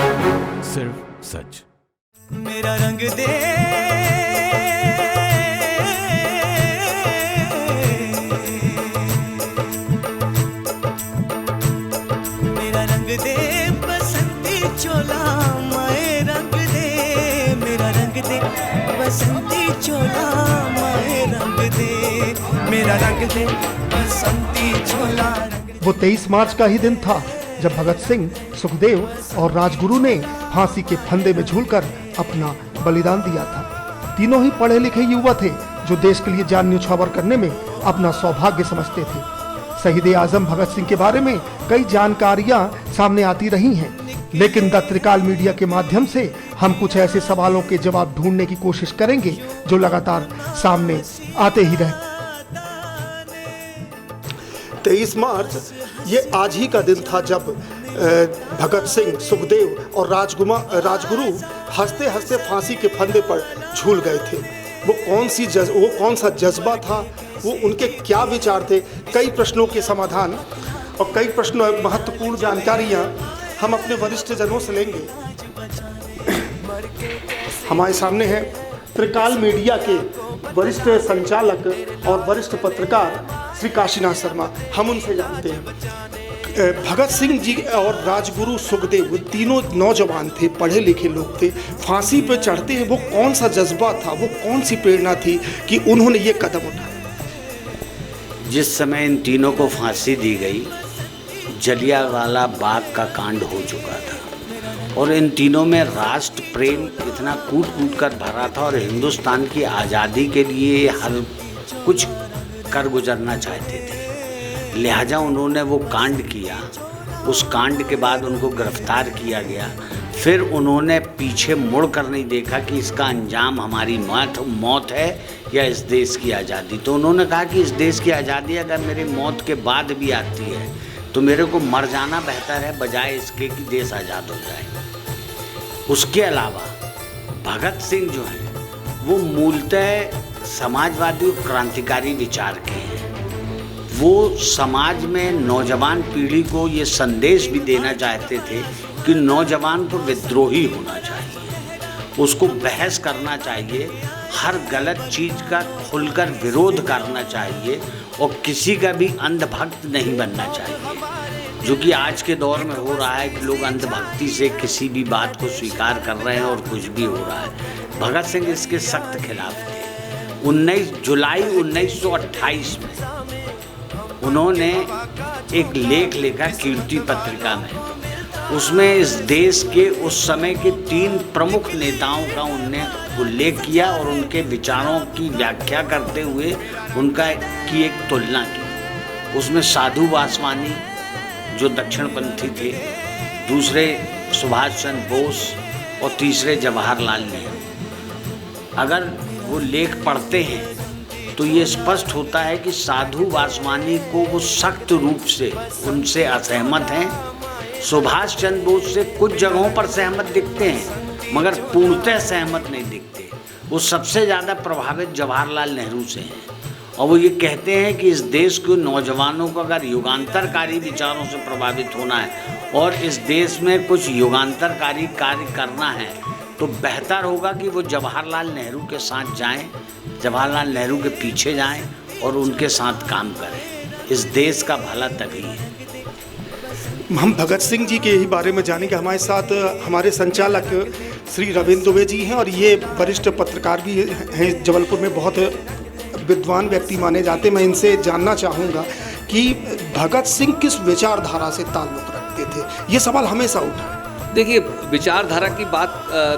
सिर्फ सच। मेरा रंग दे, मेरा रंग दे बसंती चोला, माए रंग दे, मेरा रंग दे बसंती चोला, माए रंग दे, मेरा रंग दे बसंती चोला। वो 23 मार्च का ही दिन था जब भगत सिंह, सुखदेव और राजगुरु ने फांसी के फंदे में झूलकर अपना बलिदान दिया था। तीनों ही पढ़े लिखे युवा थे जो देश के लिए जान न्यौछावर करने में अपना सौभाग्य समझते थे। शहीद-ए-आजम भगत सिंह के बारे में कई जानकारियां सामने आती रही हैं, लेकिन द त्रिकाल मीडिया के माध्यम से हम कुछ ऐसे सवालों के जवाब ढूंढने की कोशिश करेंगे जो लगातार सामने आते ही रहे। 23 मार्च ये आज ही का दिन था जब भगत सिंह, सुखदेव और राजगुरु हंसते हंसते फांसी के फंदे पर झूल गए थे। वो कौन सा जज्बा था, वो उनके क्या विचार थे, कई प्रश्नों के समाधान और कई प्रश्नों महत्वपूर्ण जानकारियाँ हम अपने वरिष्ठ जनों से लेंगे। हमारे सामने हैं त्रिकाल मीडिया के वरिष्ठ संचालक और वरिष्ठ पत्रकार श्री काशीनाथ शर्मा। हम उनसे जानते हैं, भगत सिंह जी और राजगुरु सुखदेव तीनों नौजवान थे, पढ़े लिखे लोग थे, फांसी पे चढ़ते हैं वो कौन सा जज्बा था, वो कौन सी प्रेरणा थी कि उन्होंने ये कदम उठाया? जिस समय इन तीनों को फांसी दी गई, जलियांवाला बाग का कांड हो चुका था और इन तीनों में राष्ट्र प्रेम इतना कूट कूट कर भरा था और हिंदुस्तान की आज़ादी के लिए हर कुछ कर गुजरना चाहते थे। लिहाजा उन्होंने वो कांड किया। उस कांड के बाद उनको गिरफ्तार किया गया। फिर उन्होंने पीछे मुड़ कर नहीं देखा कि इसका अंजाम हमारी मौत है या इस देश की आज़ादी। तो उन्होंने कहा कि इस देश की आज़ादी अगर मेरी मौत के बाद भी आती है तो मेरे को मर जाना बेहतर है बजाय इसके कि देश आज़ाद हो जाए। उसके अलावा भगत सिंह जो हैं वो मूलतः समाजवादी और क्रांतिकारी विचार के हैं। वो समाज में नौजवान पीढ़ी को ये संदेश भी देना चाहते थे कि नौजवान को विद्रोही होना चाहिए, उसको बहस करना चाहिए, हर गलत चीज़ का खुलकर विरोध करना चाहिए और किसी का भी अंधभक्त नहीं बनना चाहिए, जो कि आज के दौर में हो रहा है कि लोग अंधभक्ति से किसी भी बात को स्वीकार कर रहे हैं और कुछ भी हो रहा है। भगत सिंह इसके सख्त खिलाफ थे। 19 जुलाई 1928 में उन्होंने एक लेख लिखा कीर्ति पत्रिका में। उसमें इस देश के उस समय के 3 प्रमुख नेताओं का उन्होंने उल्लेख किया और उनके विचारों की व्याख्या करते हुए उनका की एक तुलना की। उसमें साधु वासवानी जो दक्षिणपंथी थे, दूसरे सुभाष चंद्र बोस और तीसरे जवाहरलाल नेहरू। अगर वो लेख पढ़ते हैं तो ये स्पष्ट होता है कि साधु वासवानी को वो सख्त रूप से उनसे असहमत हैं। सुभाष चंद्र बोस से कुछ जगहों पर सहमत दिखते हैं मगर पूर्णतः सहमत नहीं दिखते। वो सबसे ज़्यादा प्रभावित जवाहरलाल नेहरू से हैं और वो ये कहते हैं कि इस देश के नौजवानों को अगर युगांतरकारी विचारों से प्रभावित होना है और इस देश में कुछ युगांतरकारी कार्य करना है तो बेहतर होगा कि वो जवाहरलाल नेहरू के साथ जाएं, जवाहरलाल नेहरू के पीछे जाएं और उनके साथ काम करें। इस देश का भला तभी है। हम भगत सिंह जी के ही बारे में जानेंगे। हमारे साथ हमारे संचालक श्री रविंद्र दुबे जी हैं और ये वरिष्ठ पत्रकार भी हैं, जबलपुर में बहुत विद्वान व्यक्ति माने जाते। मैं इनसे जानना चाहूँगा कि भगत सिंह किस विचारधारा से ताल्लुक़ रखते थे। ये सवाल हमेशा उठा। देखिए, विचारधारा की बात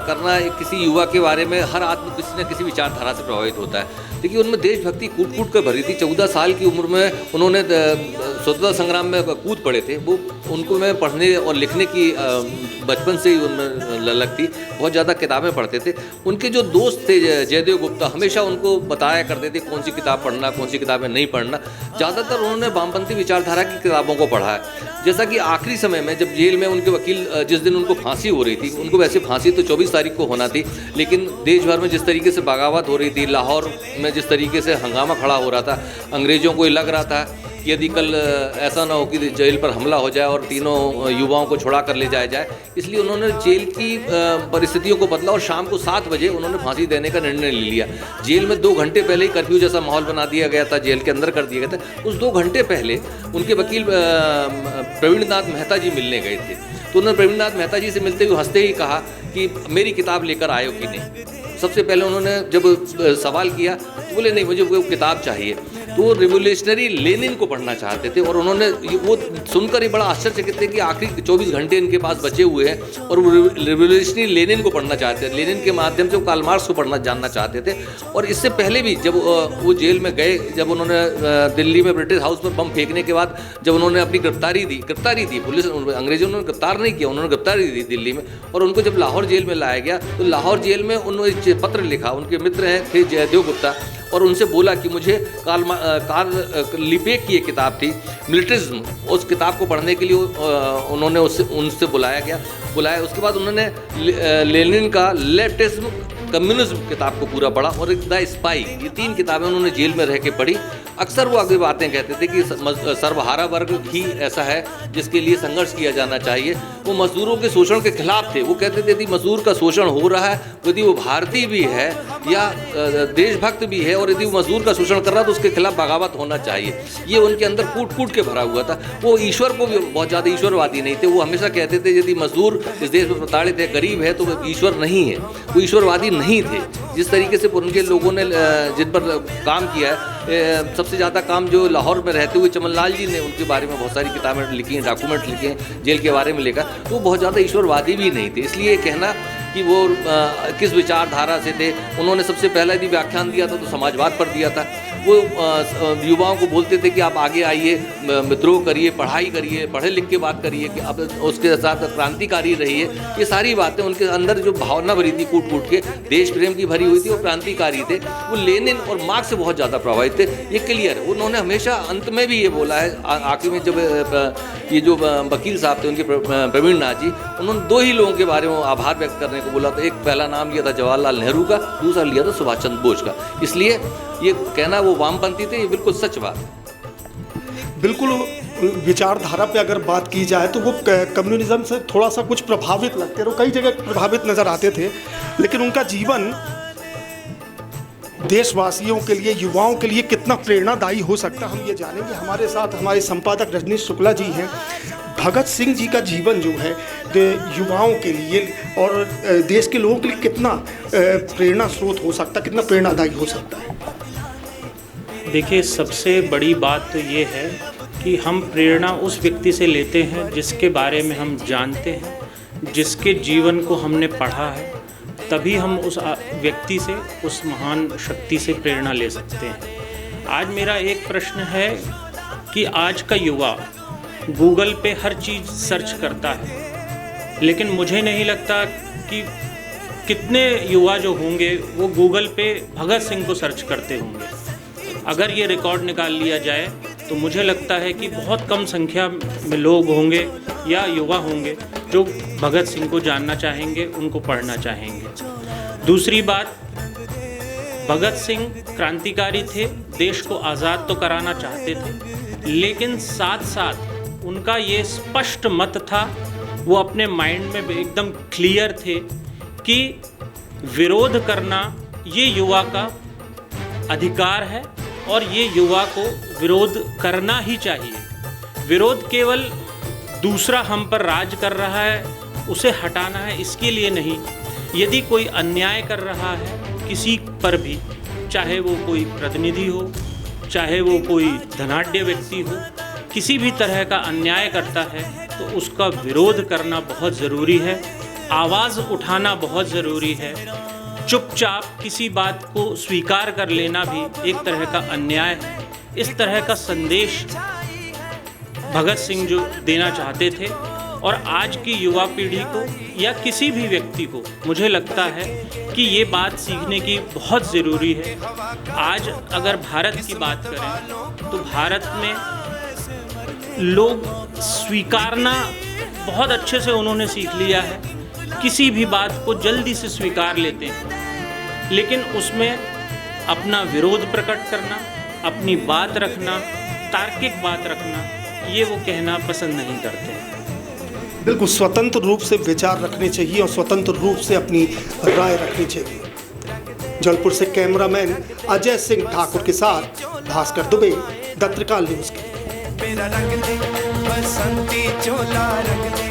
करना किसी युवा के बारे में हर आदमी किसी न किसी विचारधारा से प्रभावित होता है। देखिए, उनमें देशभक्ति कूट कूट कर भरी थी। 14 साल की उम्र में उन्होंने स्वतंत्रता संग्राम में कूद पड़े थे। वो उनको मैं पढ़ने और लिखने की बचपन से ही उनमें ललक थी। बहुत ज़्यादा किताबें पढ़ते थे। उनके जो दोस्त थे जयदेव गुप्ता हमेशा उनको बताया करते थे कौन सी किताब पढ़ना, कौन सी किताबें नहीं पढ़ना। ज़्यादातर उन्होंने वामपंथी विचारधारा की किताबों को पढ़ा है। जैसा कि आखिरी समय में जब जेल में उनके वकील जिस दिन उनको फांसी हो रही थी, उनको वैसे फांसी तो 24 तारीख को होना थी, लेकिन देश भर में जिस तरीके से बगावत हो रही थी, लाहौर में जिस तरीके से हंगामा खड़ा हो रहा था, अंग्रेज़ों को ये लग रहा था कि यदि कल ऐसा ना हो कि जेल पर हमला हो जाए और तीनों युवाओं को छुड़ा कर ले जाया जाए। इसलिए उन्होंने जेल की परिस्थितियों को बदला और शाम को 7 बजे उन्होंने फांसी देने का निर्णय ले लिया। जेल में 2 घंटे पहले ही कर्फ्यू जैसा माहौल बना दिया गया था, जेल के अंदर कर दिया गया था। उस 2 घंटे पहले उनके वकील प्रवीण नाथ मेहता जी मिलने गए थे, तो उन्होंने प्रवीण नाथ मेहता जी से मिलते हुए हंसते ही कहा कि मेरी किताब लेकर आए हो कि नहीं। सबसे पहले उन्होंने जब सवाल किया तो बोले नहीं, मुझे वो किताब चाहिए। तो वो रिवोल्यूशनरी लेनिन को पढ़ना चाहते थे और उन्होंने वो सुनकर ही बड़ा आश्चर्यचकित थे कि आखिरी 24 घंटे इनके पास बचे हुए हैं और वो रिवोल्यूशनरी लेनिन को पढ़ना चाहते थे। लेनिन के माध्यम से वो कार्ल मार्क्स को जानना चाहते थे। और इससे पहले भी जब वो जेल में गए, जब उन्होंने दिल्ली में ब्रिटिश हाउस पर बम फेंकने के बाद जब उन्होंने अपनी गिरफ्तारी दी, पुलिस अंग्रेजों ने गिरफ्तार नहीं किया, उन्होंने गिरफ्तारी दी दिल्ली में। और उनको जब लाहौर जेल में लाया गया तो लाहौर जेल में उन्होंने पत्र लिखा, उनके मित्र थे जयदेव गुप्ता, और उनसे बोला कि मुझे कार्ल लिपेक की एक किताब थी मिलिट्रिज्म, उस किताब को पढ़ने के लिए उन्होंने उनसे बुलाया। उसके बाद उन्होंने लेनिन का लेफ्टिज्म कम्युनिज्म किताब को पूरा पढ़ा और द स्पाई, ये 3 किताबें उन्होंने जेल में रह के पढ़ी। अक्सर वो आगे बातें कहते थे कि सर्वहारा वर्ग ही ऐसा है जिसके लिए संघर्ष किया जाना चाहिए। वो मजदूरों के शोषण के खिलाफ थे। वो कहते थे यदि मजदूर का शोषण हो रहा है, यदि वो भारतीय भी है या देशभक्त भी है और यदि वो मजदूर का शोषण कर रहा है तो उसके खिलाफ बगावत होना चाहिए। ये उनके अंदर कूट के भरा हुआ था। वो ईश्वर को भी बहुत ज़्यादा ईश्वरवादी नहीं थे। वो हमेशा कहते थे यदि मजदूर इस देश में प्रताड़ित है, गरीब है, तो वो ईश्वर नहीं है, वो ईश्वरवादी नहीं थे। जिस तरीके से उनके लोगों ने जिन पर काम किया है, सबसे ज़्यादा काम जो लाहौर में रहते हुए चमन लाल जी ने उनके बारे में बहुत सारी किताबें लिखी हैं, डॉक्यूमेंट लिखे हैं जेल के बारे में लिखा, तो वो बहुत ज़्यादा ईश्वरवादी भी नहीं थे। इसलिए कहना कि वो किस विचारधारा से थे, उन्होंने सबसे पहला यदि व्याख्यान दिया था तो समाजवाद पर दिया था। वो युवाओं को बोलते थे कि आप आगे आइए, विद्रोह करिए, पढ़ाई करिए, पढ़े लिख के बात करिए, कि आप उसके साथ क्रांतिकारी रहिए। ये सारी बातें उनके अंदर जो भावना भरी थी, कूट के देश प्रेम की भरी हुई थी, वो क्रांतिकारी थे। वो लेनिन और मार्क्स से बहुत ज़्यादा प्रभावित थे, ये क्लियर है। उन्होंने हमेशा अंत में भी ये बोला है, आखिर में जब ये जो वकील साहब थे उनके प्रवीण नाथ जी, उन्होंने 2 ही लोगों के बारे में आभार व्यक्त करने को बोला था। एक पहला नाम लिया था जवाहरलाल नेहरू का, दूसरा लिया था सुभाष चंद्र बोस का। इसलिए ये कहना वो वामपंथी थे, ये बिल्कुल सच बात है। बिल्कुल विचारधारा पे अगर बात की जाए तो वो कम्युनिज्म से थोड़ा सा कुछ प्रभावित लगते, वो कई जगह प्रभावित नज़र आते थे, लेकिन उनका जीवन देशवासियों के लिए, युवाओं के लिए कितना प्रेरणादायी हो सकता है, हम ये जानेंगे। हमारे साथ हमारे संपादक रजनीश शुक्ला जी हैं। भगत सिंह जी का जीवन जो है युवाओं के लिए और देश के लोगों के लिए कितना प्रेरणा स्रोत हो सकता है, कितना प्रेरणादायी हो सकता है? देखिए, सबसे बड़ी बात तो ये है कि हम प्रेरणा उस व्यक्ति से लेते हैं जिसके बारे में हम जानते हैं, जिसके जीवन को हमने पढ़ा है, तभी हम उस व्यक्ति से, उस महान शक्ति से प्रेरणा ले सकते हैं। आज मेरा एक प्रश्न है कि आज का युवा गूगल पे हर चीज़ सर्च करता है, लेकिन मुझे नहीं लगता कि कितने युवा जो होंगे वो गूगल पे भगत सिंह को सर्च करते होंगे। अगर ये रिकॉर्ड निकाल लिया जाए तो मुझे लगता है कि बहुत कम संख्या में लोग होंगे या युवा होंगे जो भगत सिंह को जानना चाहेंगे, उनको पढ़ना चाहेंगे। दूसरी बात, भगत सिंह क्रांतिकारी थे, देश को आज़ाद तो कराना चाहते थे, लेकिन साथ साथ उनका ये स्पष्ट मत था, वो अपने माइंड में एकदम क्लियर थे कि विरोध करना ये युवा का अधिकार है और ये युवा को विरोध करना ही चाहिए। विरोध केवल दूसरा हम पर राज कर रहा है उसे हटाना है, इसके लिए नहीं। यदि कोई अन्याय कर रहा है किसी पर भी, चाहे वो कोई प्रतिनिधि हो, चाहे वो कोई धनाढ्य व्यक्ति हो, किसी भी तरह का अन्याय करता है तो उसका विरोध करना बहुत ज़रूरी है, आवाज़ उठाना बहुत ज़रूरी है। चुपचाप किसी बात को स्वीकार कर लेना भी एक तरह का अन्याय है। इस तरह का संदेश भगत सिंह जो देना चाहते थे, और आज की युवा पीढ़ी को या किसी भी व्यक्ति को मुझे लगता है कि ये बात सीखने की बहुत ज़रूरी है। आज अगर भारत की बात करें तो भारत में लोग स्वीकारना बहुत अच्छे से उन्होंने सीख लिया है, किसी भी बात को जल्दी से स्वीकार लेते हैं, लेकिन उसमें अपना विरोध प्रकट करना, अपनी बात रखना, तार्किक बात रखना, ये वो कहना पसंद नहीं करते। बिल्कुल स्वतंत्र रूप से विचार रखने चाहिए और स्वतंत्र रूप से अपनी राय रखनी चाहिए। जौनपुर से कैमरामैन अजय सिंह ठाकुर के साथ Bhaskar Dubey, the Trikal news के। मेरा रंग दे बसंती चोला रंग दे।